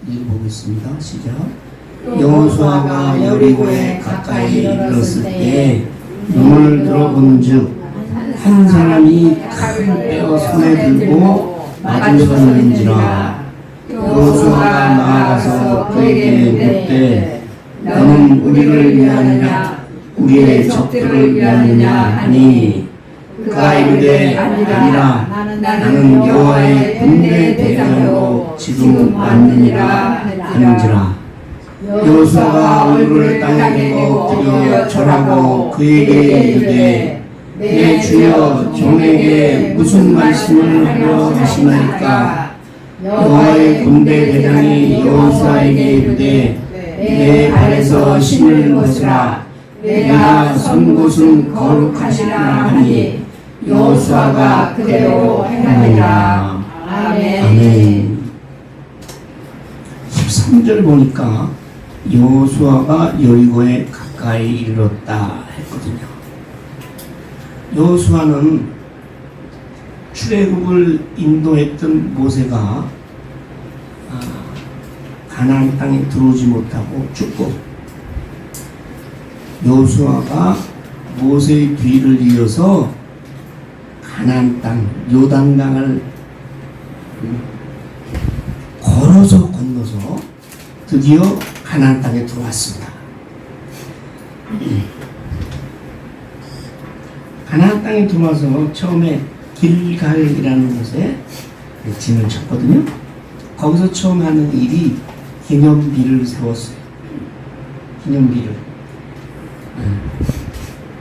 읽어보겠습니다. 시작. 여호수아가 여리고에 가까이 이르렀을 때에 눈을 들어본즉 한 사람이 칼을 빼어 손에 들고 맞은편인지라. 여호수아가 나아가서 그에게 묻되 너는 우리를 위하느냐 우리의 적들을 위하느냐 하니 그가 이르되 아니라 나는 여호와의 군대 대장으로 지금 왔느니라 하는지라. 여호수아가 얼굴을 땅에 대고 엎드려 절하고 그에게 이르되 내 주여 종에게 무슨 말씀을 하려 하시나이까. 여호와의 군대 대장이 여호수아에게 이르되 내 발에서 신을 벗으라. 내가 선 곳은 거룩하시라 하니 여호수아가 그대로 행하니라. 아멘. 13절 보니까 여호수아가 여리고에 가까이 이르렀다 했거든요. 여호수아는 출애굽을 인도했던 모세가 가나안 땅에 들어오지 못하고 죽고, 여호수아가 모세의 뒤를 이어서 가나안 땅 요단강을 걸어서 건너서 드디어 가나안 땅에 들어왔습니다. 가나안 땅에 들어와서 처음에 길갈이라는 곳에 진을 쳤거든요. 거기서 처음 하는 일이 기념비를 세웠어요. 기념비를.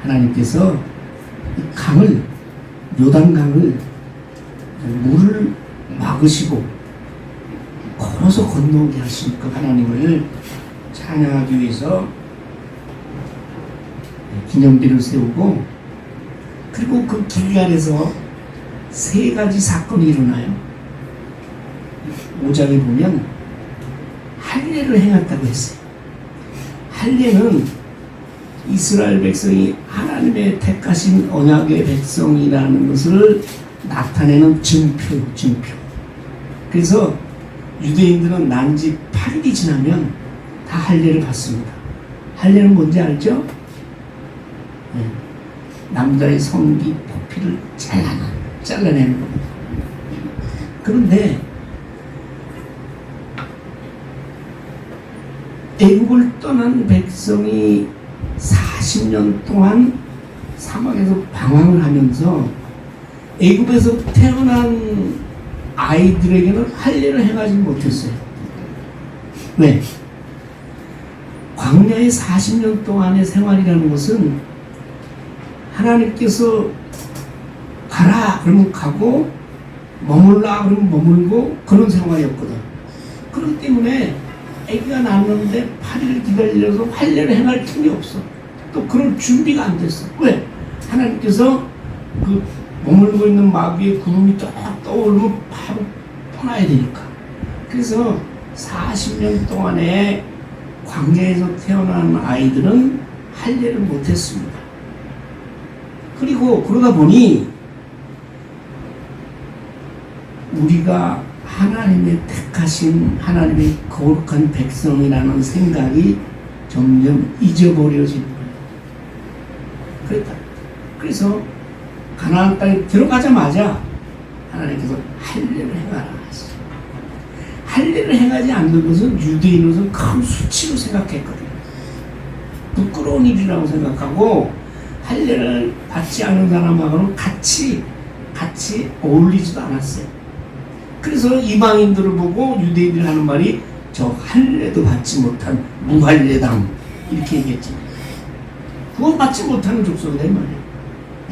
하나님께서 이 강을, 요단강을 물을 막으시고 걸어서 건너오게 하시니까 하나님을 찬양하기 위해서 기념비를 세우고, 그리고 그 길갈에서 세 가지 사건이 일어나요. 5장에 보면 할례를 행했다고 했어요. 할례는 이스라엘 백성이 하나님의 택하신 언약의 백성이라는 것을 나타내는 증표요, 증표. 그래서 유대인들은 난지 8일이 지나면 다 할례를 받습니다. 할례는 뭔지 알죠? 네. 남자의 성기 포피를 잘라내는 겁니다. 그런데 애국을 떠난 백성이 40년 동안 사막에서 방황을 하면서 애국에서 태어난 아이들에게는 할례를 행하지 못했어요. 왜? 광야의 40년 동안의 생활이라는 것은 하나님께서 가라 그러면 가고 머물라 그러면 머물고 그런 생활이었거든. 그렇기 때문에 아기가 낳았는데 8일을 기다려서 할례를 행할 틈이 없어. 또 그런 준비가 안 됐어. 왜? 하나님께서 그 머물고 있는 마귀의 구름이 딱 떠오르면 바로 떠나야 되니까. 그래서 40년 동안에 광야에서 태어난 아이들은 할례를 못했습니다. 그리고 그러다 보니 우리가 하나님의 택하신 하나님의 거룩한 백성이라는 생각이 점점 잊어버려지는 거예요. 그랬다. 그래서 가나안 땅에 들어가자마자 하나님께서 할례를 행하라 하셨어요. 할례를 행하지 않는 것은 유대인으로서 큰 수치로 생각했거든요. 부끄러운 일이라고 생각하고 할례를 받지 않은 사람하고는 같이 어울리지도 않았어요. 그래서 이방인들을 보고 유대인들이 하는 말이 저 할례도 받지 못한 무할례당 이렇게 얘기했지. 그거 받지 못하는 족속이다 이 말이에요.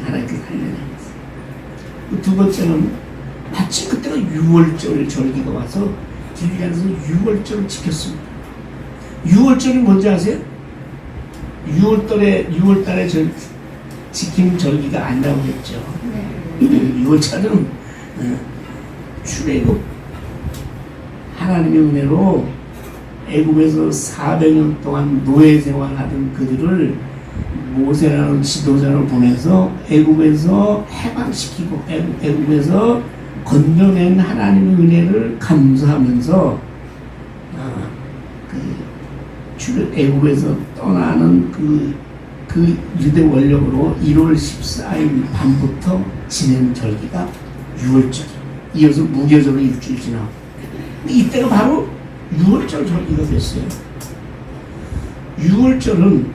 하나님께서 할례를 했어요. 두 번째는 마침 그때가 6월절 절기가 와서 길갈에서 6월절을 지켰습니다. 6월절이 뭔지 아세요? 6월달에 지킨 절기가 아니라고 했죠. 6월절은 출애굽 하나님의 은혜로 애굽에서 400년 동안 노예 생활하던 그들을 모세라는 지도자를 보내서 애굽에서 해방시키고 애굽에서 건져낸 하나님의 은혜를 감사하면서 애굽에서 떠나는 그 유대 원력으로 1월 14일 밤부터 지내는 절기가 6월절. 이어서 무교절로 일주일 지나. 이때가 바로 6월절 절기가 됐어요. 6월절은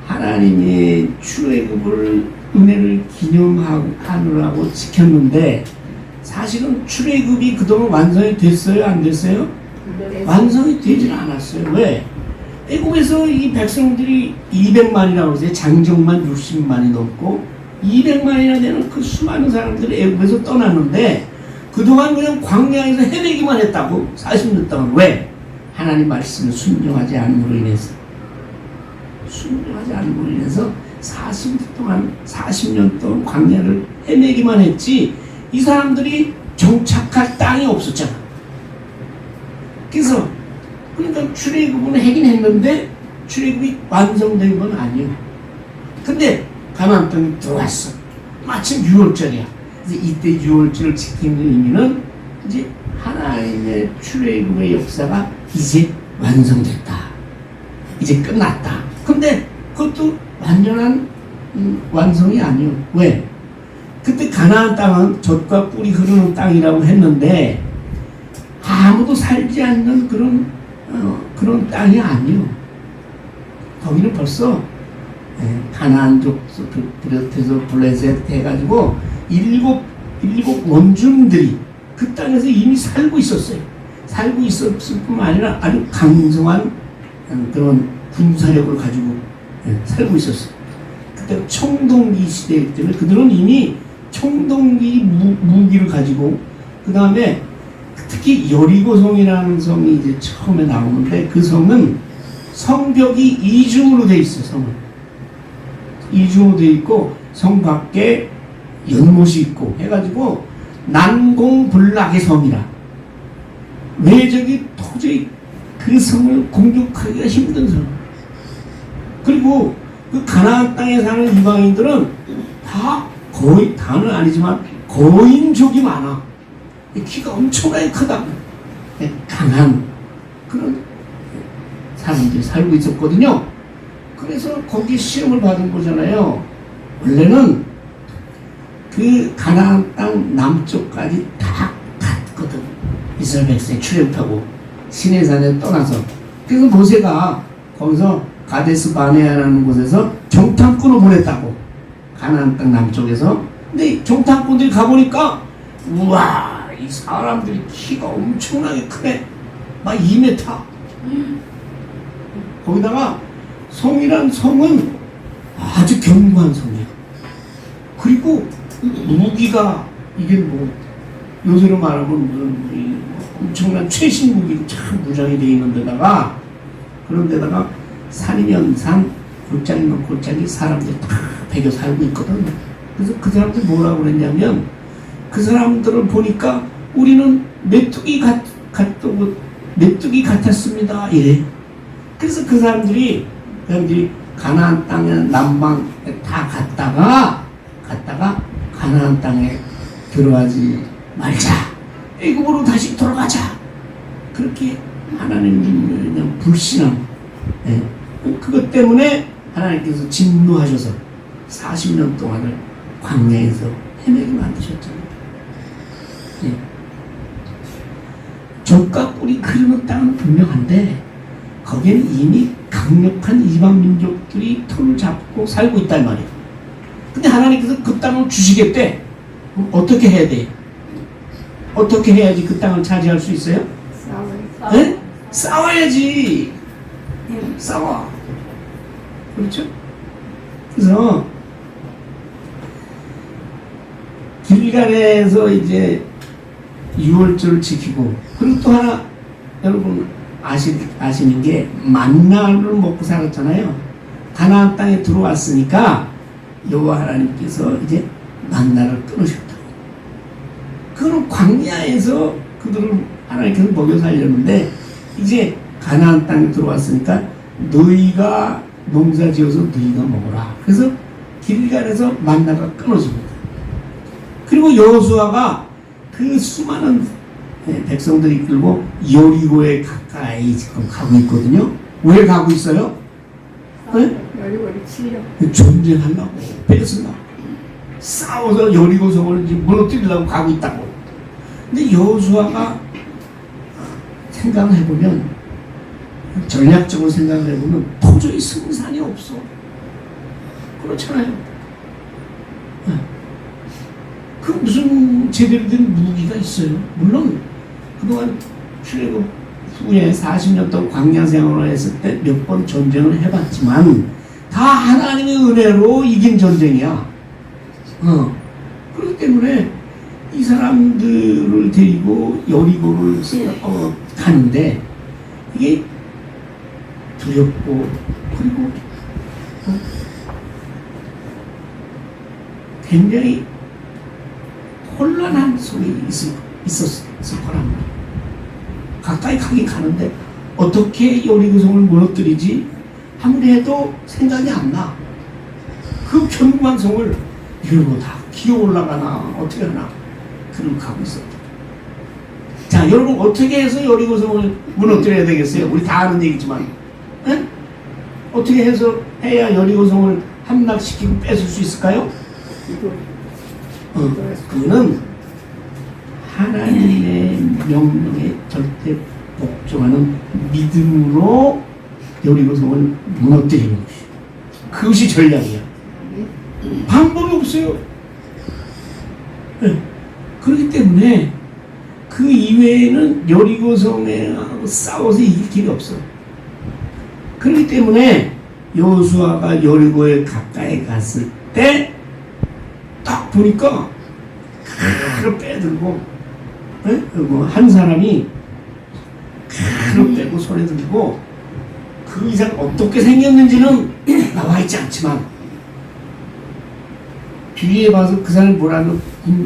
하나님의 출애굽을 은혜를 기념하느라고 지켰는데 사실은 출애굽이 그동안 완성이 됐어요? 안 됐어요? 네. 완성이 되질 않았어요. 왜? 애굽에서 이 백성들이 200만이라고 해서 장정만 60만이 넘고 200만이나 되는 그 수많은 사람들이 애굽에서 떠났는데 그동안 그냥 광야에서 헤매기만 했다고 40년 동안. 왜? 하나님 말씀을 순종하지 않음으로 인해서 40년 동안 광야를 헤매기만 했지 이 사람들이 정착할 땅이 없었잖아. 그래서 그러니까 출애굽은 하긴 했는데 출애굽이 완성된 건 아니에요. 근데 가나안 땅에 들어왔어. 마침 6월절이야. 그래서 이때 6월절을 지키는 의미는 이제 하나님의 출애굽의 역사가 이제 완성됐다. 이제 끝났다. 근데 그것도 완전한 완성이 아니에요. 왜? 그때 가나안 땅은 젖과 꿀이 흐르는 땅이라고 했는데 아무도 살지 않는 그런 땅이 아니에요. 거기는 벌써 가나안족 비롯해서 블레셋 해가지고 일곱 원주민들이 그 땅에서 이미 살고 있었어요. 살고 있었을 뿐만 아니라 아주 강성한 그런 군사력을 가지고 살고 있었어요. 그때 청동기 시대이기 때문에 그들은 이미 청동기 무기를 가지고 그 다음에 특히 여리고성이라는 성이 이제 처음에 나오는데 그 성은 성벽이 이중으로 돼 있어요. 성은 이중으로 돼 있고 성 밖에 연못이 있고 해가지고 난공불락의 성이라 외적이 도저히 그 성을 공격하기가 힘든 성. 그리고 그 가나안 땅에 사는 이방인들은 다 거의 다는 아니지만 거인족이 많아. 키가 엄청나게 크다. 강한 그런 사람들이 살고 있었거든요. 그래서 거기 시험을 받은 거잖아요. 원래는 그 가나안 땅 남쪽까지 다 갔거든. 이스라엘 백성이 출애굽하고 시내산에 떠나서. 그래서 모세가 거기서 가데스 바네아라는 곳에서 정탐꾼을 보냈다고. 가나안 땅 남쪽에서. 근데 정탐꾼들이 가보니까 우와 이 사람들이 키가 엄청나게 크네. 막 2m. 거기다가 성이란 성은 아주 견고한 성이야. 그리고 무기가 이게 뭐 요새로 말하면 무슨 엄청난 최신 무기로 참 무장이 되어 있는 데다가 그런 데다가 산이면 산, 골짜기면 골짜기 사람들이 다 배겨 살고 있거든. 그래서 그 사람들이 뭐라고 그랬냐면 그 사람들을 보니까 우리는 메뚜기 같았습니다. 이래. 그래서 그 사람들이 가나안 땅의 남방에 다 갔다가 가나안 땅에 들어가지 말자. 애굽으로 다시 돌아가자. 그렇게 하나님을 그냥 불신함. 그것 때문에 하나님께서 진노하셔서 40년 동안을 광야에서 헤매게 만드셨잖아요. 젖과 꿀이 흐르는 땅은 분명한데 거기에는 이미 강력한 이방 민족들이 털을 잡고 살고 있단 말이에요. 근데 하나님께서 그 땅을 주시겠대. 그럼 어떻게 해야 돼? 어떻게 해야지 그 땅을 차지할 수 있어요? 네? 싸워야지. 싸워. 그렇죠? 그래서 길갈에서 이제 6월절을 지키고 그리고 또 하나 여러분 아시는 게 만나를 먹고 살았잖아요. 가나안 땅에 들어왔으니까 여호와 하나님께서 이제 만나를 끊으셨다. 그건 광야에서 그들을 하나님께서 먹여 살렸는데 이제 가나안 땅에 들어왔으니까 너희가 농사지어서 너희가 먹어라. 그래서 길갈에서 만나가 끊어집니다. 그리고 여호수아가 그 수많은 백성들이 이끌고 여리고에 가까이 지금 가고 있거든요. 왜 가고 있어요? 네? 여리고를 치려. 전쟁하려고, 뺏으려고, 싸워서 여리고성을 이제 무너뜨리려고 가고 있다고. 근데 여호수아가 생각을 해보면, 전략적으로 생각을 해보면 도저히 승산이 없어. 그렇잖아요. 그 무슨 제대로 된 무기가 있어요. 물론 그동안 출애굽 후에 40년 동안 광야 생활을 했을 때 몇 번 전쟁을 해봤지만 다 하나님의 은혜로 이긴 전쟁이야. 그렇기 때문에 이 사람들을 데리고 여리고를 가는데 이게 두렵고 그리고 굉장히 혼란한 속에 있었을 거랍니다. 가까이 가긴 가는데 어떻게 여리고성을 무너뜨리지? 아무래도 생각이 안 나. 그 견고한 성을 이러고 다 기어 올라가나 어떻게 하나 그러고 가고 있었다. 자, 여러분 어떻게 해서 여리고성을 무너뜨려야 되겠어요? 우리 다 아는 얘기지만 에? 어떻게 해서 해야 여리고성을 함락시키고 뺏을 수 있을까요? 그거는 하나님의 명령에 절대 복종하는 믿음으로 여리고성을 무너뜨리는 것이 그것이 전략이야. 방법이 없어요. 네. 그렇기 때문에 그 이외에는 여리고성에 싸워서 이길 길이 없어. 그렇기 때문에 여호수아가 여리고에 가까이 갔을 때 딱 보니까 칼을 빼들고 한 사람이 칼을 빼고 손에 들고 그 이상 어떻게 생겼는지는 나와 있지 않지만 뒤에 봐서 그 사람이 뭐라는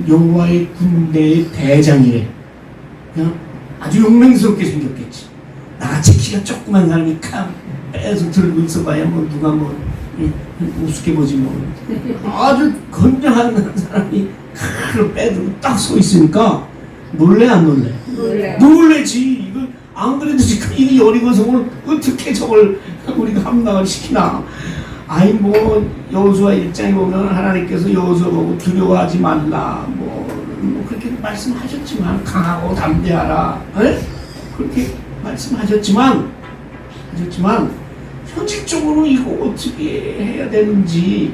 여호와의 군대의 대장이래. 그냥 아주 용맹스럽게 생겼겠지. 나같이 키가 조그만 사람이 칼 빼서 들고 있어봐야 뭐 누가 뭐 우습게 보지 뭐. 아주 건장한 사람이 칼을 빼들고 딱 서 있으니까 놀래 안 놀래? 놀래지. 이거 안 그래도 지금 이 여리고성을 어떻게 저걸 우리가 함락을 시키나. 아이 뭐 여호수아 1장에 보면 하나님께서 여호수아 보고 두려워하지 말라 뭐 그렇게 말씀하셨지만 강하고 담대하라 그렇게 말씀하셨지만 현실적으로 이거 어떻게 해야 되는지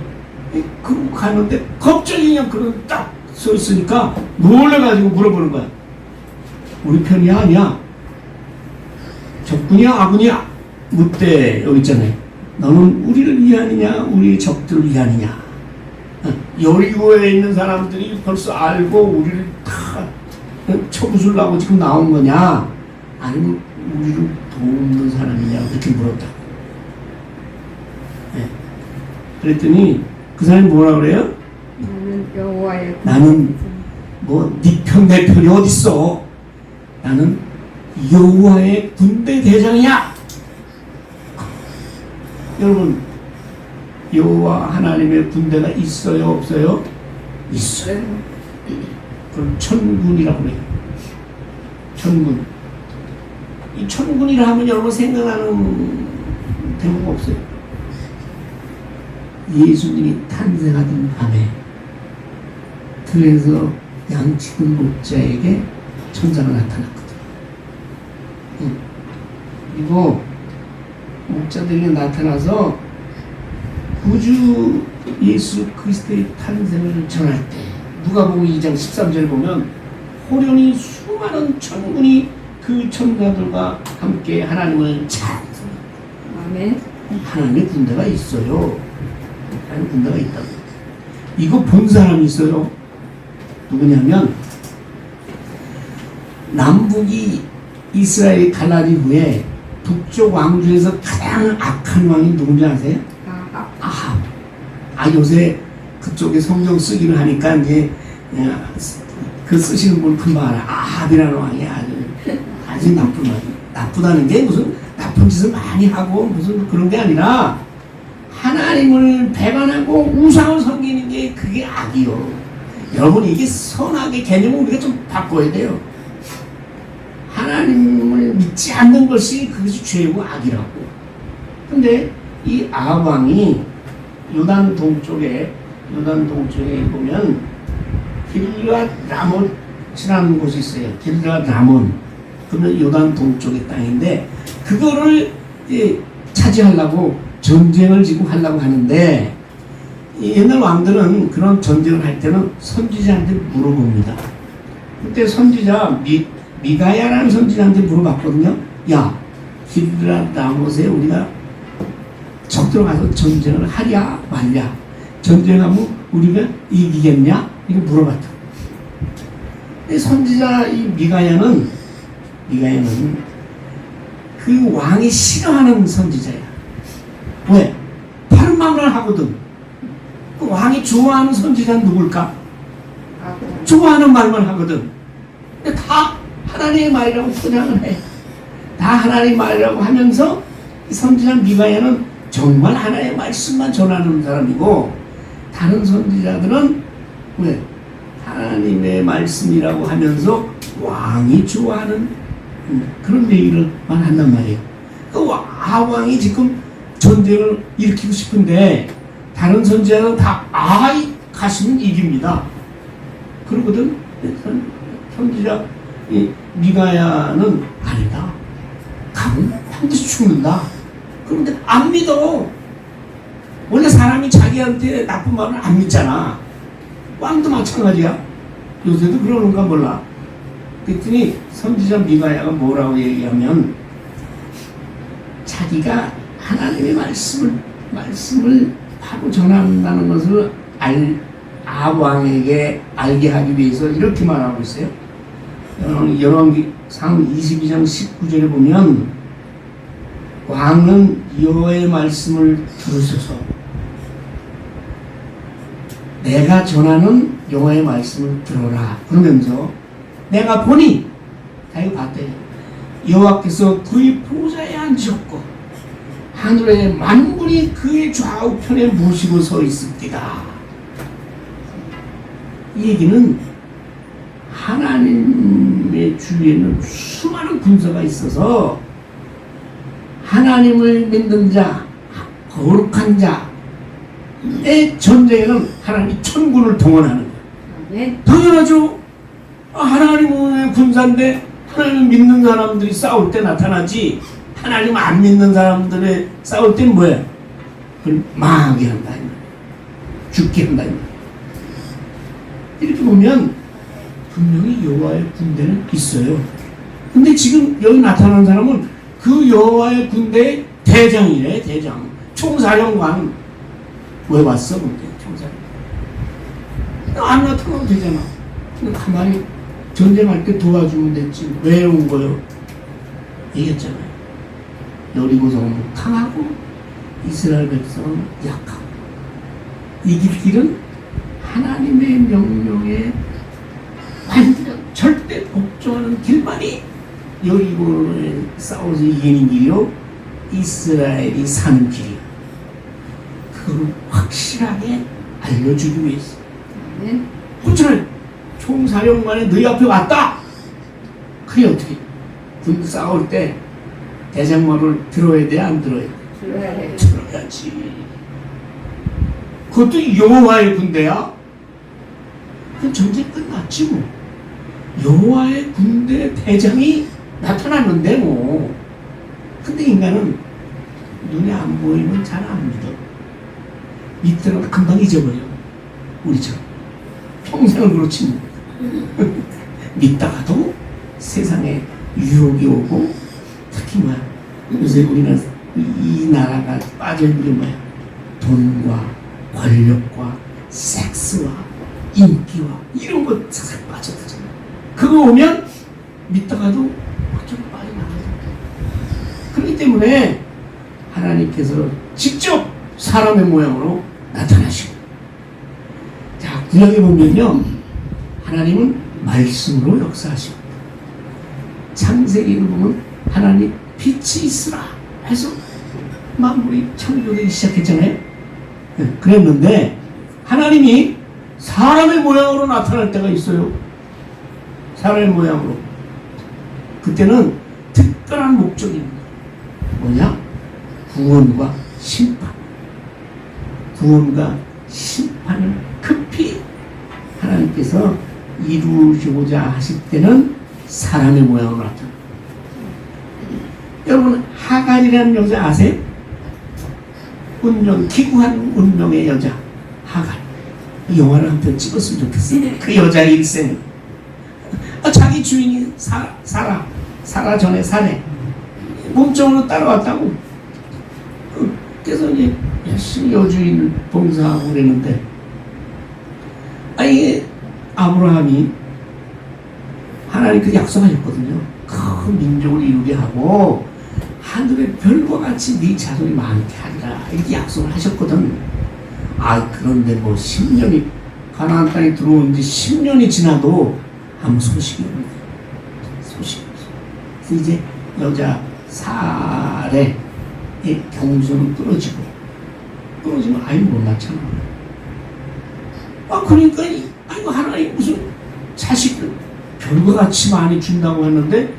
그러고 가는데 갑자기 그냥 그런 딱 서 있으니까 놀래가지고 물어보는 거야. 우리 편이야 아니야? 적군이야 아군이야? 묻대. 여기 있잖아요. 너는 우리를 위하느냐 우리 적들을 위하느냐. 여리고에 있는 사람들이 벌써 알고 우리를 다 쳐부수려고 지금 나온 거냐 아니면 우리를 돕는 사람이냐 이렇게 물었다. 네. 그랬더니 그 사람이 뭐라 그래요? 나는 여호와의 나는 뭐 네 편 내 편이 어딨어. 나는 여호와의 군대 대장이야. 여러분 여호와 하나님의 군대가 있어요 없어요? 있어요. 그럼 천군이라고 해요. 천군. 이 천군이라 하면 여러분 생각나는 대목가 없어요. 예수님이 탄생하던 밤에 들에서 양치던 목자에게 천사가 나타났거든. 그리고 목자들이 나타나서 구주 예수 그리스도의 탄생을 전할 때 누가복음 2장 13절 보면 호련히 수많은 천군이 그 천사들과 함께 하나님을 찬송합니다. 아멘. 하나님의 군대가 있어요. 하나님의 군대가 있다고. 이거 본 사람이 있어요. 누구냐면 남북이 이스라엘이 갈라진 후에 북쪽 왕 중에서 가장 악한 왕이 누군지 아세요? 아합. 요새 그쪽에 성경 쓰기를 하니까 이제 그 쓰시는 분 금방 알아. 아합이라는 왕이 아주 나쁜 왕이. 나쁘다는 게 무슨 나쁜 짓을 많이 하고 무슨 그런 게 아니라 하나님을 배반하고 우상을 섬기는 게 그게 악이요. 여러분 이게 선악의 개념을 우리가 좀 바꿔야 돼요. 하나님을 믿지 않는 것이 그것이 죄고 악이라고. 근데 이 아합왕이 요단 동쪽에 보면 길르앗 라몬이라는 곳이 있어요. 길르앗 라몬. 그러면 요단 동쪽의 땅인데 그거를 차지하려고 전쟁을 지금 하려고 하는데 옛날 왕들은 그런 전쟁을 할 때는 선지자한테 물어봅니다. 그때 선지자 미가야라는 선지자한테 물어봤거든요. 야, 길르앗 라몬에 우리가 적들어 가서 전쟁을 하랴 말랴. 전쟁하면 우리가 이기겠냐? 이거 물어봤다. 근데 선지자 이 미가야는 그 왕이 싫어하는 선지자야. 왜? 바른 말을 하거든. 그 왕이 좋아하는 선지자는 누굴까? 좋아하는 말만 하거든. 근데 다 하나님의 말이라고 포장을 해. 다 하나님의 말이라고 하면서 이 선지자 미가야는 정말 하나님의 말씀만 전하는 사람이고 다른 선지자들은 왜? 하나님의 말씀이라고 하면서 왕이 좋아하는 그런 얘기를만 한단 말이에요. 그 아왕이 지금 전쟁을 일으키고 싶은데 다른 선지자는 다 가시면 이깁니다. 그러거든. 선지자 미가야는 아니다. 가면 반드시 죽는다. 그런데 안 믿어. 원래 사람이 자기한테 나쁜 말을 안 믿잖아. 왕도 마찬가지야. 요새도 그러는가 몰라. 그랬더니 선지자 미가야가 뭐라고 얘기하면 자기가 하나님의 말씀을 바로 전한다는 것을 아합왕에게 알게 하기 위해서 이렇게 말하고 있어요. 열왕기상 22장 19절에 보면 왕은 여호와의 말씀을 들으소서. 내가 전하는 여호와의 말씀을 들어라. 그러면서 내가 보니 자기가 봤대요. 여호와께서 그의 보좌에 앉으셨고 하늘의 만군이 그의 좌우편에 모시고 서 있습니다. 이 얘기는 하나님의 주위에는 수많은 군사가 있어서 하나님을 믿는 자, 거룩한 자의 전쟁에는 하나님이 천군을 동원하는 거예요. 당연하죠. 하나님의 군사인데 하나님을 믿는 사람들이 싸울 때 나타나지 하나님 안 믿는 사람들의 싸울 때는 뭐야? 그걸 망하게 한다. 죽게 한다. 이렇게 보면 분명히 여호와의 군대는 있어요. 근데 지금 여기 나타난 사람은 그 여호와의 군대의 대장이래. 대장. 총사령관. 왜 왔어? 근데 총사령관. 안 나타나면 되잖아. 근데 가만히 전쟁할 때 도와주면 됐지. 왜 온 거요? 얘기했잖아요. 여리고성은 강하고 이스라엘 백성은 약하고 이길 길은 하나님의 명령에 완전 절대 복종하는 길만이 여리고에 싸워서 이기는 길이요 이스라엘이 사는 길이요. 그걸 확실하게 알려주기 위해서. 그렇잖아요. 총사령관이 너희 앞에 왔다. 그게 어떻게? 군 싸울 때 대장말을 들어야 돼? 안 들어야 돼? 들어야지. 그것도 여호와의 군대야? 그 전쟁 끝났지 뭐. 여호와의 군대 대장이 나타났는데 뭐. 근데 인간은 눈에 안 보이면 잘 안 믿어. 믿더라도 금방 잊어버려. 우리처럼. 평생을 그렇지 뭐. 믿다가도 세상에 유혹이 오고 특히 뭐야 요새 우리는 이 나라가 빠져있는 게 뭐야 돈과 권력과 섹스와 인기와 이런 거 싹 빠져들잖아. 그거 오면 믿다가도 그쪽으로 빠져나가요. 그렇기 때문에 하나님께서 직접 사람의 모양으로 나타나시고 자 구약에 보면요 하나님은 말씀으로 역사하시고 창세기를 보면 하나님 빛이 있으라 해서 만물이 창조되기 시작했잖아요. 그랬는데 하나님이 사람의 모양으로 나타날 때가 있어요. 사람의 모양으로. 그때는 특별한 목적입니다. 뭐냐? 구원과 심판, 구원과 심판을 급히 하나님께서 이루시고자 하실 때는 사람의 모양으로 나타나. 여러분, 하갈이라는 여자 아세요? 운명, 기구한 운명의 여자 하갈. 영화를 한 편 찍었으면 좋겠어요. 그 여자의 일생. 자기 주인이 사라 전에 사내 몸종으로 따라왔다고. 그래서 이제 열심히 여주인을 봉사하고 그랬는데, 이게 아브라함이 하나님께 약속하셨거든요. 큰 민족을 이루게 하고 하늘의 별과 같이 네 자손이 많게 하리라, 이렇게 약속을 하셨거든. 그런데 뭐 10년이 가나안 땅에 들어온 지 10년이 지나도 아무 소식이 없네. 소식이 없어. 그래서 이제 여자 살의 경주는 떨어지면 아이 못 낳잖아. 그러니까 아이고, 하나님 무슨 자식을 별과 같이 많이 준다고 했는데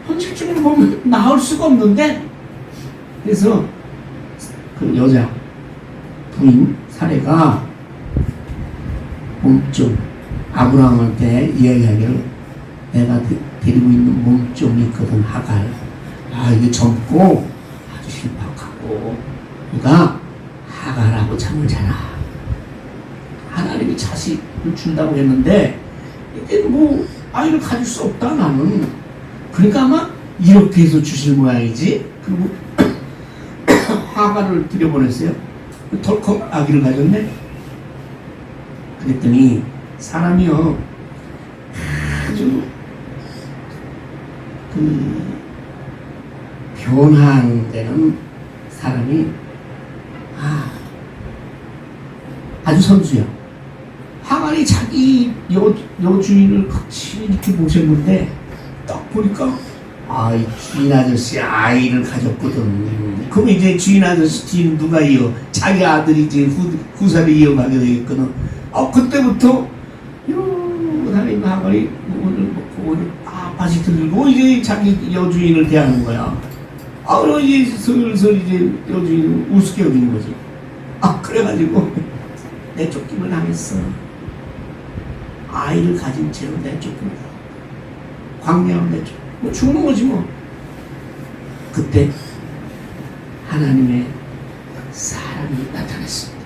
현실적으로 보면 낳을 수가 없는데. 그래서 그 여자 부인 사례가 몸종 아브라함한테 이야기하기를, 내가 데리고 있는 몸종이 있거든, 하갈. 이게 젊고 아주 신박하고 네가 하갈하고 잠을 자라. 하나님이 자식을 준다고 했는데 이게 뭐 아이를 가질 수 없다 나는. 그러니까 아마 이렇게 해서 주실 모양이지. 그리고 하갈을 들여보냈어요. 덜컥 아기를 가졌네. 그랬더니 사람이요, 아주 변화되는 사람이 아주 선수야. 하갈이 자기 여주인을 같이 이렇게 모셨는데 딱 보니까 이 주인 아저씨 아이를 가졌거든. 그럼 이제 주인 아저씨 뒤는 누가 이어? 자기 아들이 이제 후사를 이어가게 되겠거든. 그때부터 하나님 하갈이 오늘 빳빳이 들고 이제 자기 여주인을 대하는 거야. 그럼 이제 슬슬 이제 여주인을 우습게 여기는 거지. 그래가지고 내쫓김을 당했어. 아이를 가진 채로 내쫓김을 광야로 내쫓. 죽는 거지 뭐. 그때 하나님의 사람이 나타났습니다.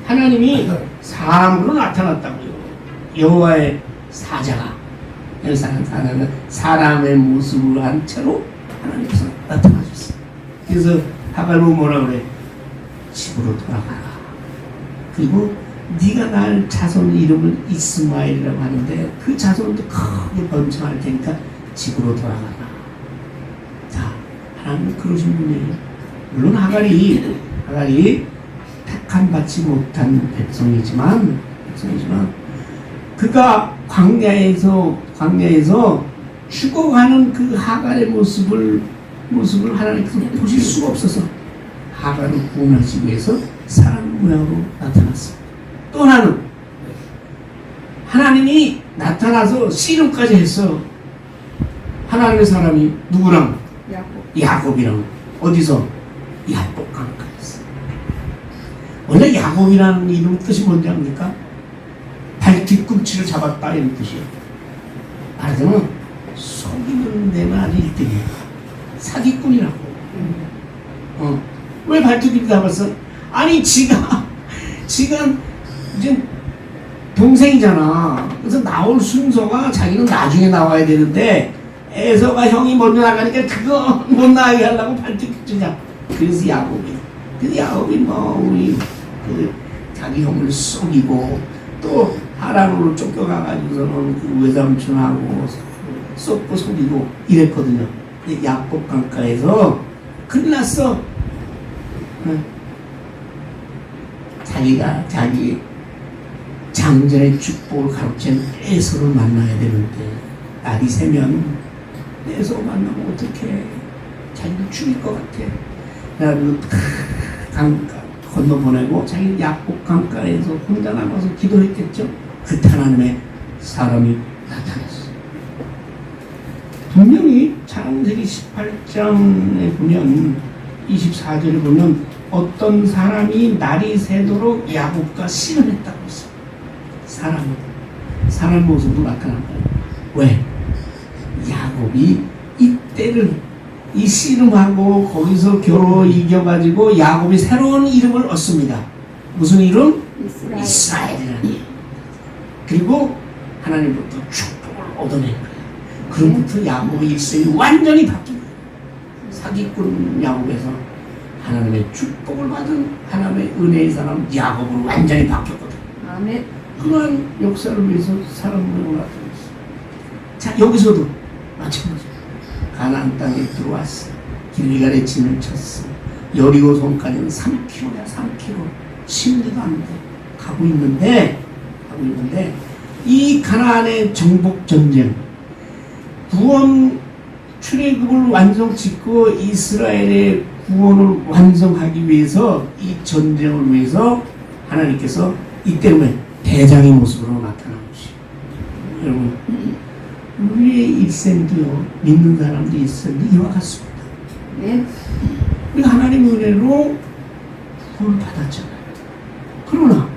하나님이 사람으로 나타났다고요. 여호와의 사자가, 사람의 모습을 한 채로 하나님께서 나타나셨어요. 그래서 하갈로 뭐라 그래? 집으로 돌아가라. 그리고 네가 낳을 자손 이름을 이스마엘이라고 하는데 그 자손도 크게 번창할 테니까 집으로 돌아가라. 자, 하나님은 그러신 분이에요. 물론 하갈이 택함 받지 못한 백성이지만 그가 광야에서 죽어가는 그 하갈의 모습을 하나님께서 보실 수가 없어서 하갈을 구원하시기 위해서 사람 모양으로 나타났습니다. 또 하나는 하나님이 나타나서 씨름까지 했어. 하나님의 사람이 누구랑? 야곱이랑. 어디서? 야복 강가에서. 원래 야곱이라는 이름 뜻이 뭔지 압니까? 발뒤꿈치를 잡았다, 이런 뜻이에요. 말하자면 속이는 데는 아주 1등이에요. 사기꾼이라고. 왜 발뒤꿈치 잡았어? 지가 이제 동생이잖아. 그래서 나올 순서가 자기는 나중에 나와야 되는데 에서가 형이 먼저 나가니까 그거 못 나가게 하려고 발뒤꿈치 잡. 그래서 야곱이 우리 자기 형을 속이고 또 하란으로 쫓겨가가지고서는 그 외삼촌하고 쏟고 속이고 이랬거든요. 근데 야곱 강가에서 큰일 났어. 자기 장전의 축복을 가로챈 에서를 만나야 되는데 날이 새면 에서 만나면 어떡해. 자기를 죽일 것 같아. 그래가지고 강가 건너보내고 자기 야곱 강가에서 혼자 남아서 기도했겠죠. 그때 하나님의 사람이 나타났어요. 분명히 창세기 18장에 보면 24절에 보면 어떤 사람이 날이 새도록 야곱과 씨름했다고 했어요. 사람 모습으로 나타난 거예요. 왜? 야곱이 이때를 이 씨름하고 거기서 겨루 이겨가지고 야곱이 새로운 이름을 얻습니다. 무슨 이름? 이스라엘이라는 이름. 그리고 하나님부터 축복을 얻어낸 거예요. 그로부터 야곱의 일생이 완전히 바뀐 거예요. 사기꾼 야곱에서 하나님의 축복을 받은 하나님의 은혜의 사람 야곱으로 완전히 바뀌었거든요. 아멘. 그러한 역사를 위해서 사람으로 나타났어요. 자, 여기서도 마찬가지로 가나안 땅에 들어왔어. 길리갈에 진을 쳤어. 여리고 손까지는 3km야, 3km. 10리도 안 돼. 가고 있는데 이 가나안의 정복 전쟁, 구원 출애굽을 완성짓고 이스라엘의 구원을 완성하기 위해서 이 전쟁을 위해서 하나님께서 이때문에 대장의 모습으로 나타난 것이에요. 여러분, 우리의 일생도요, 믿는 사람도 있었는데 이와 같습니다. 네. 우리가 하나님의 은혜로 구원을 받았잖아요. 그러나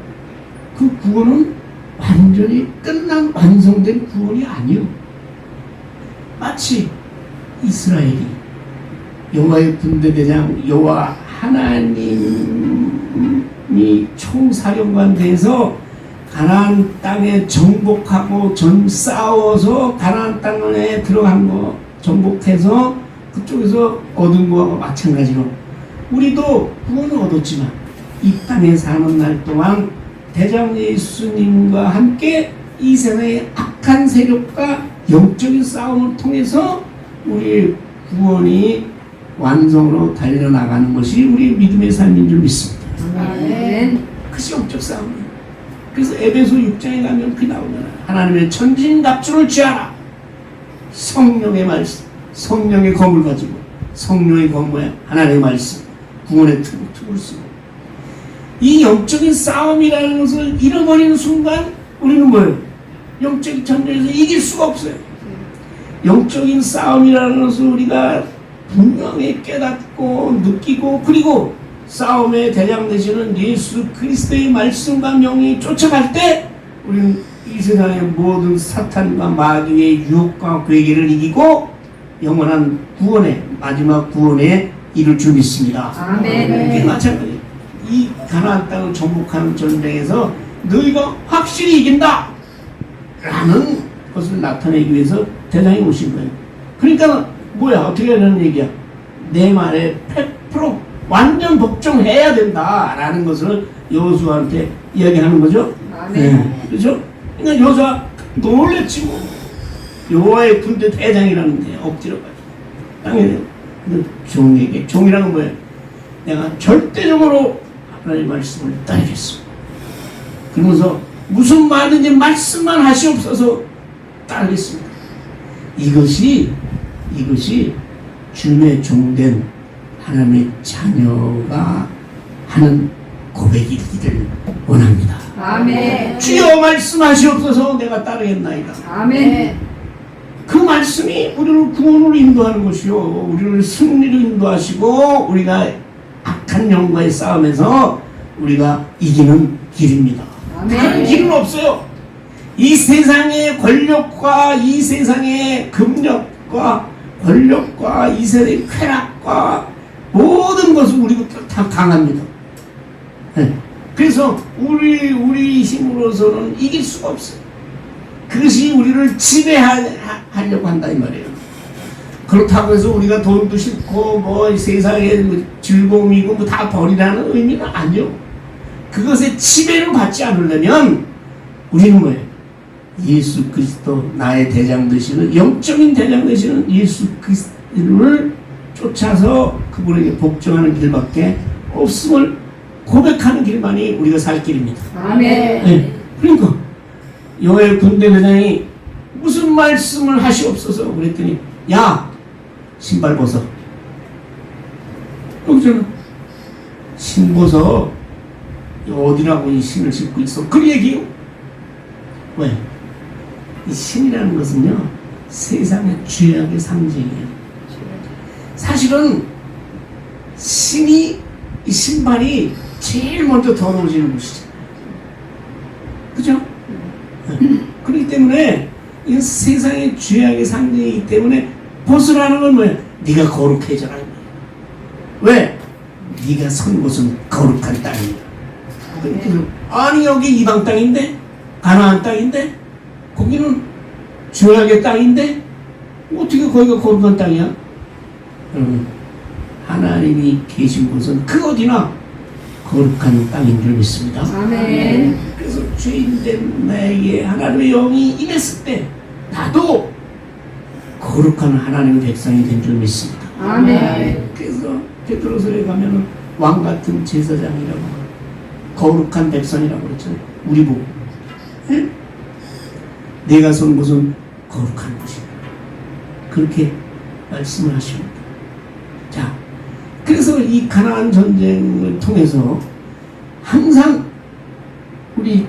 그 구원은 완전히 끝난 완성된 구원이 아니요. 마치 이스라엘이 여호와의 군대대장 여호와 하나님이 총사령관 돼서 가나안 땅에 정복하고 싸워서 가나안 땅에 들어간 거 정복해서 그쪽에서 얻은 거와 마찬가지로 우리도 구원을 얻었지만 이 땅에 사는 날 동안 대장 예수님과 함께 이 세상의 악한 세력과 영적인 싸움을 통해서 우리의 구원이 완성으로 달려나가는 것이 우리 믿음의 삶인 줄 믿습니다. 아멘. 그것이 영적 싸움이에요. 그래서 에베소 6장에 가면 그 나오잖아요. 하나님의 천진갑주를 취하라. 성령의 말씀, 성령의 검을 가지고 성령의 검에 하나님의 말씀, 구원의 틈을 쓰고 이 영적인 싸움이라는 것을 잃어버리는 순간 우리는 뭐예요? 영적인 전쟁에서 이길 수가 없어요. 영적인 싸움이라는 것을 우리가 분명히 깨닫고 느끼고 그리고 싸움의 대장 되시는 예수 그리스도의 말씀과 명이 쫓아갈 때 우리는 이 세상의 모든 사탄과 마귀의 유혹과 괴계를 이기고 영원한 구원의 마지막 구원에 이룰 줄 믿습니다. 아멘. 이게 마찬가지예요. 이 가나안 땅을 정복하는 전쟁에서 너희가 확실히 이긴다 라는 것을 나타내기 위해서 대장이 오신 거예요. 그러니까 뭐야 어떻게 하는 얘기야? 내 말에 100% 완전 복종해야 된다라는 것을 여호수아한테 이야기하는 거죠. 아멘. 네, 그렇죠? 그러니까 여호수아 놀랬지 뭐. 여호와의 군대 대장이라는데 엎드려가지고 땅에 종에게 종이라는 건 뭐예요? 내가 절대적으로 하나님의 말씀을 따르겠습니다. 그러면서 무슨 말든지 말씀만 하시옵소서 따르겠습니다. 이것이 주님의 종된 하나님의 자녀가 하는 고백이기를 원합니다. 아멘. 주여 말씀하시옵소서 내가 따르겠나이다. 아멘. 그 말씀이 우리를 구원으로 인도하는 것이요 우리를 승리로 인도하시고 우리가 악한 영과의 싸움에서 우리가 이기는 길입니다. 아멘. 다른 길은 없어요. 이 세상의 권력과 이 세상의 금력과 권력과 이 세상의 쾌락과 모든 것은 우리부터 다 강합니다. 네. 그래서 우리 힘으로서는 이길 수가 없어요. 그것이 우리를 지배하려고 한다 이 말이에요. 그렇다고 해서 우리가 돈도 싫고 뭐 세상의 즐거움이고 뭐 다 버리라는 의미는 아니요. 그것에 지배를 받지 않으려면 우리는 뭐예요? 예수 그리스도 나의 대장 되시는 영적인 대장 되시는 예수 그리스도를 쫓아서 그분에게 복종하는 길밖에 없음을 고백하는 길만이 우리가 살 길입니다. 아멘. 네. 그러니까 여호와의 군대 대장이 무슨 말씀을 하시옵소서 그랬더니 야 신발 벗어. 여기잖아. 신 벗어. 어디라고 이 신을 신고 있어. 그 얘기요. 왜? 이 신이라는 것은요 세상의 죄악의 상징이에요. 사실은 신이 이 신발이 제일 먼저 더러워지는 곳이죠. 그죠? 그렇기 때문에 이 세상의 죄악의 상징이기 때문에 벗으라는 건 뭐야? 네가 거룩해져라. 왜? 네가 선 곳은 거룩한 땅이다. 아니 여기 이방 땅인데? 가나안 땅인데? 거기는 죄악의 땅인데? 어떻게 거기가 거룩한 땅이야? 하나님이 계신 곳은 그 어디나 거룩한 땅인 줄 믿습니다. 아멘. 그래서 죄인된 나에게 하나님의 영이 임했을 때 나도 거룩한 하나님의 백성이 된 줄 믿습니다. 아멘. 그래서 베드로서에 가면은 왕 같은 제사장이라고 거룩한 백성이라고 그랬잖아요. 우리 보고. 네? 내가 선 곳은 거룩한 곳이다. 그렇게 말씀을 하십니다. 자, 그래서 이 가나안 전쟁을 통해서 항상 우리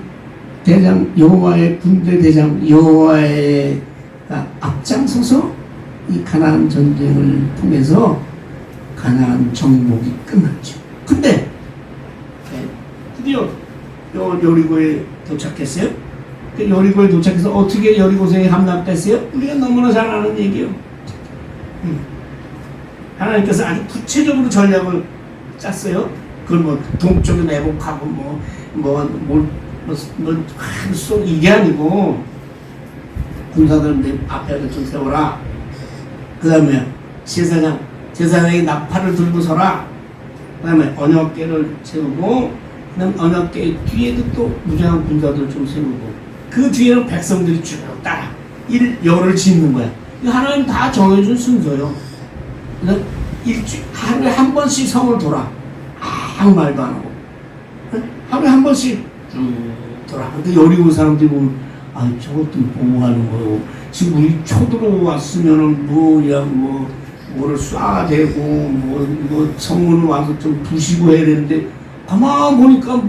대장 여호와의 군대 대장 여호와가 앞장서서 이 가나안 전쟁을 통해서 가나안 정복이 끝났죠. 근데 드디어 여리고에 도착했어요. 그 여리고에 도착해서 어떻게 여리고성에 함락됐어요? 우리가 너무나 잘 아는 얘기요. 하나님께서 아주 구체적으로 전략을 짰어요. 그걸 뭐 동쪽에 매복하고 이게 아니고 군사들 앞에 좀 세워라. 그 다음에 제사장이 나팔을 들고 서라. 그 다음에 언약궤를 세우고 그 다음 언약궤 뒤에도 또 무장한 군사들 좀 세우고 그 뒤에는 백성들이 쭉 따라 열을 짓는 거야. 이거 하나님 다 정해준 순서요. 하루에 한 번씩 성을 돌아. 아무 말도 안 하고. 하루에 한 번씩 돌아. 근데 여리고 사람들이 보면, 아, 저것도 보고 가는 거요. 지금 우리 초들어 왔으면은 뭐를 쏴대고, 뭐 성문을 와서 좀 부시고 해야 되는데, 가만 보니까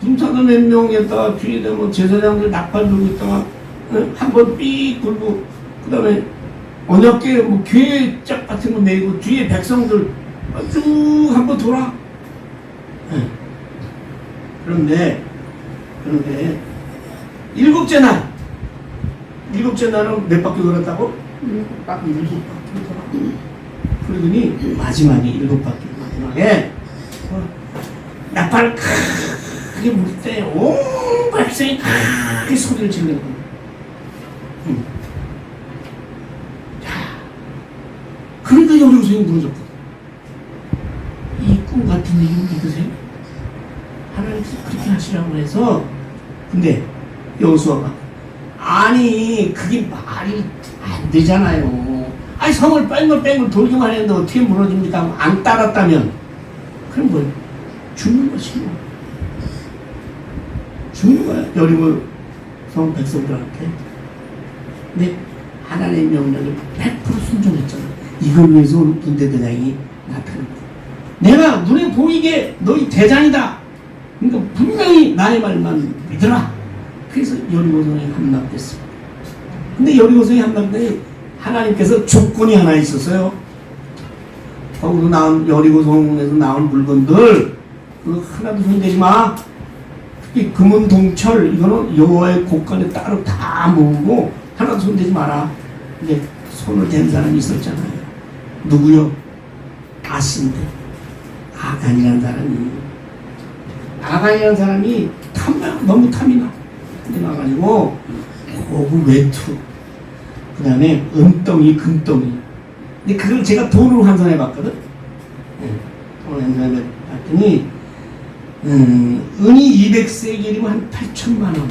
군사들 몇 명에다가 뒤에다 제사장들 나팔 들고 있다가, 한 번 삑 굴고, 그 다음에 언약궤 괴짝 같은 거 메고 뒤에 백성들 쭉 한번 돌아. 그런데 일곱째 날은 몇 바퀴 돌았다고? 7바퀴. 7바퀴 돌아. 그러더니 마지막에 7바퀴 마지막에 나팔을 크게 불 때 온 백성이 크게 소리를 지르는 거야. 그러니까 여리고성이 무너졌거든. 이 꿈 같은 얘기 믿으세요? 하나님께서 그렇게 하시라고 해서 근데 여호수아가 아니 그게 말이 안 되잖아요. 아니 성을 뺑글뺑글 돌기만 했는데 어떻게 무너집니까? 안 따랐다면 그럼 뭐 죽는 것이고 죽는 거야. 여리고성 백성들한테. 근데 하나님의 명령에 100% 순종했잖아. 이걸 위해서 오늘 군대대장이 나타난 거야. 내가 눈에 보이게 너희 대장이다. 그러니까 분명히 나의 말만 믿어라. 그래서 여리고성이 함락됐습니다. 근데 여리고성이 함락되니 하나님께서 조건이 하나 있었어요. 거기서 나온 여리고성에서 나온 물건들 그거 하나도 손대지 마. 특히 금은 동철 이거는 여호와의 곳간에 따로 다 모으고 하나도 손대지 마라. 근데 손을 댄 사람이 있었잖아요. 누구요? 아신데 아간이라는 사람이 너무 탐이 나. 근데 나가지고 고급 외투 그 다음에 은덩이 금덩이 근데 그걸 제가 돈으로 환산해 봤거든. 돈으로 환산해 봤더니 은이 200세겔이면 한 8천만 원.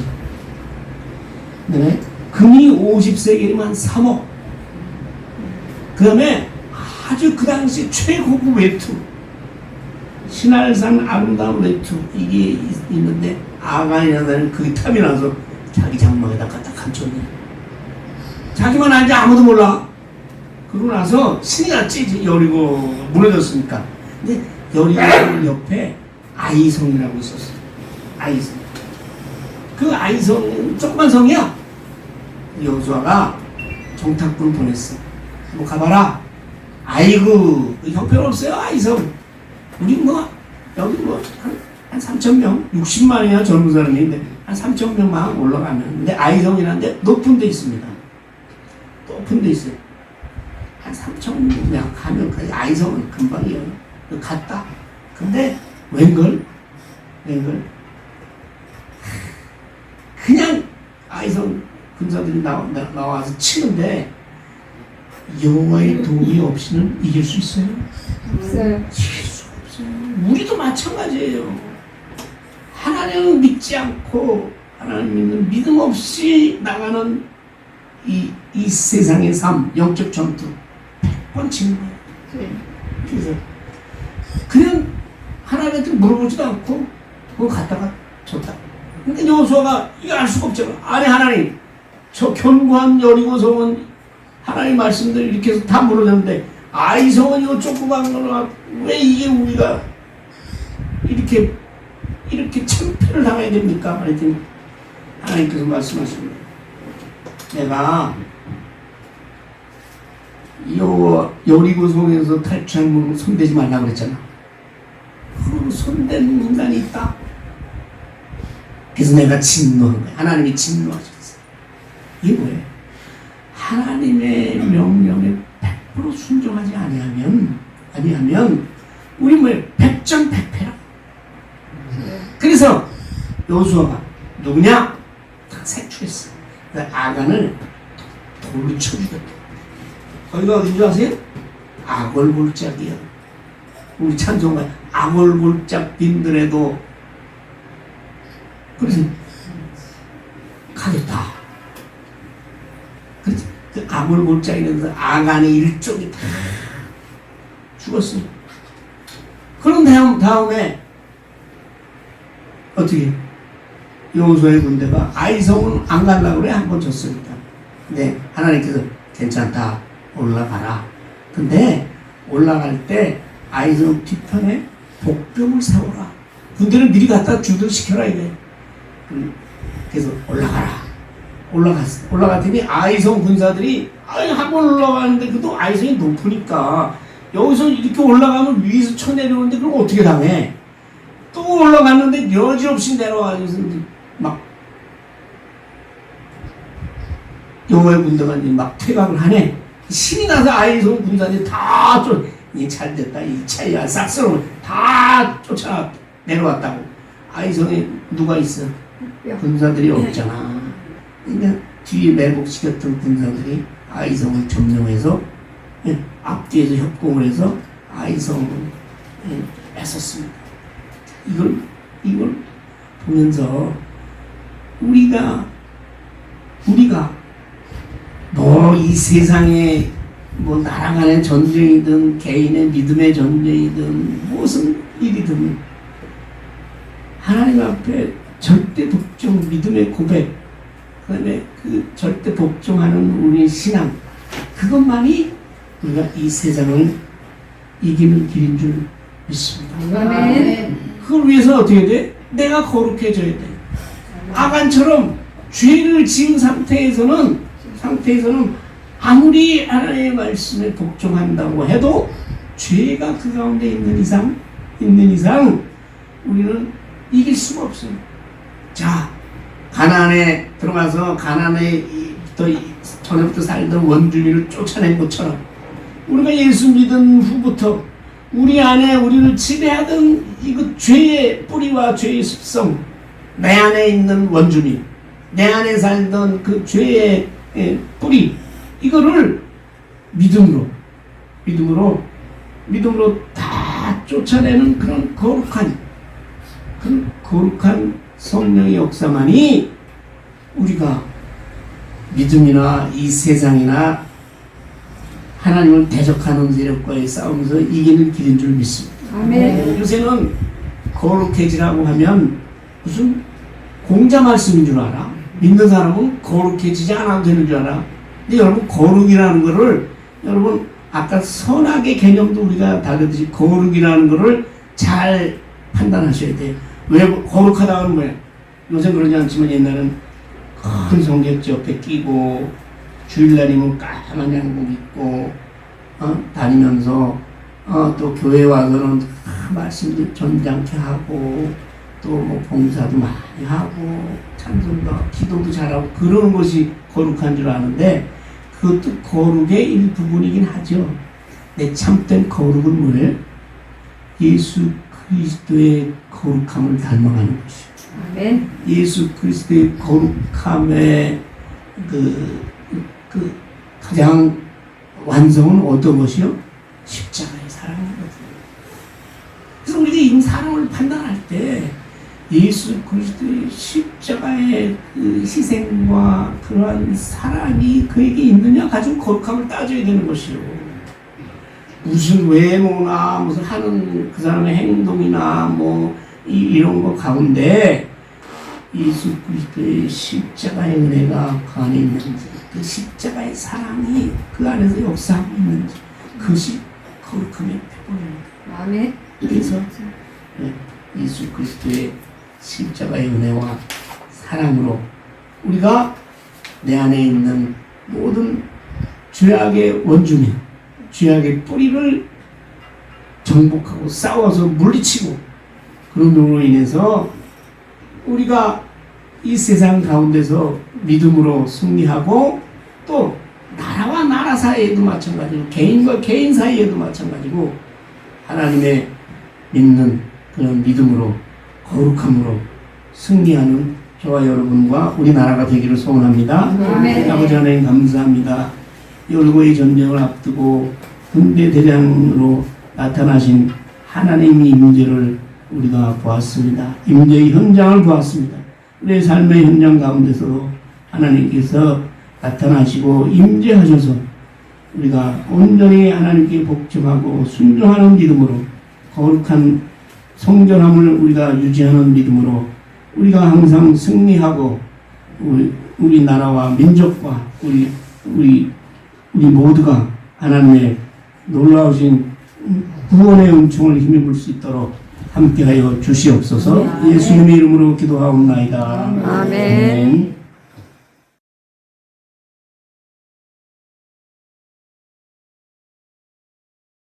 그다음에 금이 50세겔이면 한 3억. 그 다음에 아주 그 당시 최고급 외투 신할산 아름다운 외투 이게 있는데 아간이라는 사람이 그게 탐이 나서 자기 장막에다 갖다 감췄네. 자기만 알지 아무도 몰라. 그러고 나서 신이 났지. 여리고 무너졌으니까. 근데 여리고 옆에 아이성이라고 있었어. 아이성. 그 아이성 조그만 성이야. 여호수아가 정탁군을 보냈어. 뭐 가봐라. 아이고 형편없어요 아이성. 우리 뭐 여기 한 3천 명, 60만이야 젊은 사람인데 한 3천 명만 올라가면, 근데 아이성이라는데 높은 데 있습니다. 높은 데 있어요. 한 3천 명 가면 그 아이성은 금방이에요. 갔다. 근데 웬걸 그냥 아이성 군사들이 나와서 치는데 여호와의 도움이 없이는 이길 수 있어요? 없어요. 이길 수가 없어요. 우리도 마찬가지예요. 하나님을 믿지 않고 하나님 믿는 믿음 없이 나가는 이 세상의 삶, 영적 전투 100번 치는 거예요. 네. 그래서 그냥 하나님한테 물어보지도 않고 그거 갖다가 줬다. 근데 여호수아가 이거 알 수가 없잖아. 아니 하나님, 저 견고한 여리고성은 하나님 말씀대로 이렇게 해서 다 무너졌는데 아이성은 이거 조그만 거라 왜 이게 우리가 이렇게 참패를 당해야 됩니까? 말했더니 하나님께서 말씀하십니다. 내가 여리고성에서 탈취한 문 손대지 말라고 그랬잖아. 그 손댄 인간이 있다. 그래서 내가 진노한 거야. 하나님이 진노하셨어. 이게 뭐예요? 하나님의 명령에 100% 순종하지 아니하면 우리 뭐예요? 백전백패라. 그래서 여호수아가 누구냐? 다 색출했어. 아간을 돌로 쳐주겠다. 거기가 어딘지 아세요? 아골골짝이야. 우리 찬송가 아골골짝 빈들에도 그래서 가겠다. 그래서 그 아골골짝이라서 아간의 일족이 다 죽었어요. 그런 다음에 어떻게 여호수아의 군대가 아이성은 안 가려고 그래. 한 번 졌으니까. 근데 하나님께서 괜찮다, 올라가라. 근데 올라갈 때 아이성 뒤편에 복병을 세워라. 군대를 미리 갖다 주둔시켜라 이게. 그래서 올라갔더니 아이성 군사들이 한 번 올라가는데 그래도 아이성이 높으니까 여기서 이렇게 올라가면 위에서 쳐내려오는데 그럼 어떻게 당해? 또 올라갔는데 여지없이 내려와서 막 여호와의 군대가 막 퇴각을 하네. 신이 나서 아이성 군사들이 다 잘 됐다. 이 차이야 싹스러워 다 쫓아 내려왔다고. 아이성에 누가 있어? 군사들이 없잖아. 그러니까 뒤에 매복시켰던 군사들이 아이성을 점령해서 앞뒤에서 협공을 해서 아이성을 뺏었습니다. 이걸 보면서 우리가 뭐 이 세상에 뭐 나라 간의 전쟁이든 개인의 믿음의 전쟁이든 무슨 일이든 하나님 앞에 절대 복종, 믿음의 고백, 그 다음에 그 절대 복종하는 우리의 신앙, 그것만이 우리가 이 세상을 이기는 길인 줄 믿습니다. 아멘. 그걸 위해서 어떻게 돼? 내가 거룩해져야 돼. 아간처럼 죄를 지은 상태에서는 아무리 하나님의 말씀에 복종한다고 해도 죄가 그 가운데 있는 이상 우리는 이길 수가 없어요. 자, 가나안에 들어가서 가나안에 전에부터 살던 원주민을 쫓아낸 것처럼 우리가 예수 믿은 후부터 우리 안에 우리를 지배하던 이거 죄의 뿌리와 죄의 습성, 내 안에 있는 원주민, 내 안에 살던 그 죄의 뿌리, 이거를 믿음으로 다 쫓아내는 그런 거룩한 성령의 역사만이 우리가 믿음이나 이 세상이나 하나님을 대적하는 세력과의 싸움에서 이기는 길인 줄 믿습니다. 아멘. 요새는 거룩해지라고 하면 무슨 공자 말씀인 줄 알아. 믿는 사람은 거룩해지지 않아도 되는 줄 알아. 근데 여러분, 거룩이라는 거를 여러분 아까 선악의 개념도 우리가 다르듯이 거룩이라는 거를 잘 판단하셔야 돼요. 왜 거룩하다는 뭐야? 요새 그러지 않지만 옛날은 큰 성경지 옆에 끼고 주일날이면 까만 양복 입고 다니면서 또 교회 와서는 말씀도 점잖게 하고 또 뭐 봉사도 많이 하고 찬송도 기도도 잘하고 그러는 것이 거룩한 줄 아는데 그것도 거룩의 일부분이긴 하죠. 내 참된 거룩은 뭐예요? 예수 그리스도의 거룩함을 닮아가는 것이요. 아멘. 예수 그리스도의 거룩함의 그 가장 완성은 어떤 것이요? 십자가의 사랑이거든요. 그래서 우리가 이 사랑을 판단할 때 예수 그리스도의 십자가의 그 희생과 그러한 사랑이 그에게 있느냐 가지고 거룩함을 따져야 되는 것이요. 무슨 외모나 무슨 하는 그 사람의 행동이나 뭐 이런 거 가운데 예수 그리스도의 십자가의 은혜가 그 안에 있는지 그 십자가의 사랑이 그 안에서 역사하고 있는지 그것이 거룩함의 표본입니다. 아멘. 그래서 예수 그리스도의 십자가의 은혜와 사랑으로 우리가 내 안에 있는 모든 죄악의 원흉인 죄악의 뿌리를 정복하고 싸워서 물리치고 그런 으로 인해서 우리가 이 세상 가운데서 믿음으로 승리하고 또 나라와 나라 사이에도 마찬가지고 개인과 개인 사이에도 마찬가지고 하나님의 믿는 그런 믿음으로 거룩함으로 승리하는 저와 여러분과 우리나라가 되기를 소원합니다. 아멘. 아버지 하나님 감사합니다. 열고의 전쟁을 앞두고 군대 대장으로 나타나신 하나님의 임재를 우리가 보았습니다. 임재의 현장을 보았습니다. 우리의 삶의 현장 가운데서도 하나님께서 나타나시고 임재하셔서 우리가 온전히 하나님께 복종하고 순종하는 믿음으로 거룩한 성전함을 우리가 유지하는 믿음으로 우리가 항상 승리하고 우리 나라와 민족과 우리 모두가 하나님의 놀라우신 구원의 은총을 힘입을 수 있도록 함께하여 주시옵소서. 예수님의 이름으로 기도하옵나이다. 아멘.